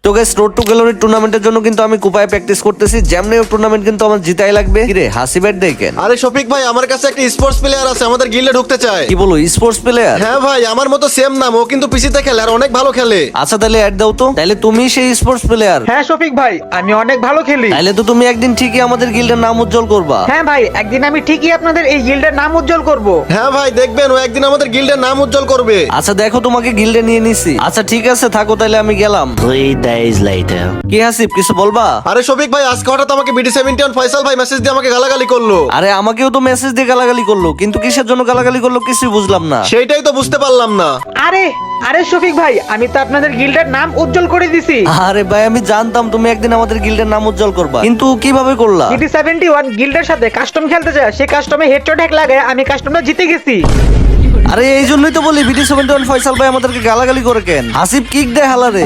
তো guys road two gallery টুর্নামেন্টের জন্য কিন্তু আমি কুপায় প্র্যাকটিস করতেছি। যেমনি টুর্নামেন্ট কিন্তু আমার জিতাই লাগবে। কি রে হাসিবেট দেখেন? আরে শফিক ভাই, আমার কাছে একটা স্পোর্টস প্লেয়ার আছে, আমাদের গিল্ডে ঢুকতে চায়। কি বলো স্পোর্টস প্লেয়ার? হ্যাঁ ভাই, আমার মতো সেম নাম, ও কিন্তু পিসিতে খেলে আর অনেক ভালো খেলে। আচ্ছা তাহলে অ্যাড দাও তো। তাহলে তুমি সেই স্পোর্টস প্লেয়ার? হ্যাঁ শফিক ভাই, আমি অনেক ভালো খেলি। তাহলে তো তুমি একদিন ঠিকই আমাদের গিল্ডের নাম উজ্জ্বল করবা। হ্যাঁ ভাই, একদিন আমি ঠিকই আপনাদের এই গিল্ডের নাম উজ্জ্বল করব। হ্যাঁ ভাই, দেখবেন ও একদিন আমাদের গিল্ডের নাম উজ্জ্বল করবে। আচ্ছা দেখো তোমাকে গিল্ডে নিয়ে নিছি। আচ্ছা ঠিক আছে থাকো, তাহলে আমি গেলাম। 3 days later. কি হাসিব কিছু বলবা? আরে শফিক ভাই, আজকে হঠাৎ আমাকে BD71 ফয়সাল ভাই মেসেজ দিয়ে আমাকে গালাগালি করলো। আরে আমাকেও তো মেসেজ দিয়ে গালাগালি করলো, কিন্তু কিসের জন্য গালাগালি করলো কিছুই বুঝলাম না। সেইটাই তো বুঝতে পারলাম না। আরে আরে শফিক ভাই, আমি তো আপনাদের গিল্ডের নাম উজ্জ্বল করে দিছি। আরে ভাই আমি জানতাম তুমি একদিন আমাদের গিল্ডের নাম উজ্জ্বল করবা, কিন্তু কিভাবে করলা? BD71 গিল্ডের সাথে কাস্টম খেলতে যায়, সেই কাস্টমে হেডশট হ্যাক লাগায় আমি কাস্টমটা জিতে গেছি। আরে এই জন্যই তো বলি BD71 ফয়সাল ভাই আমাদেরকে গালাগালি করে কেন? হাসিব কিক দেয় হালারে।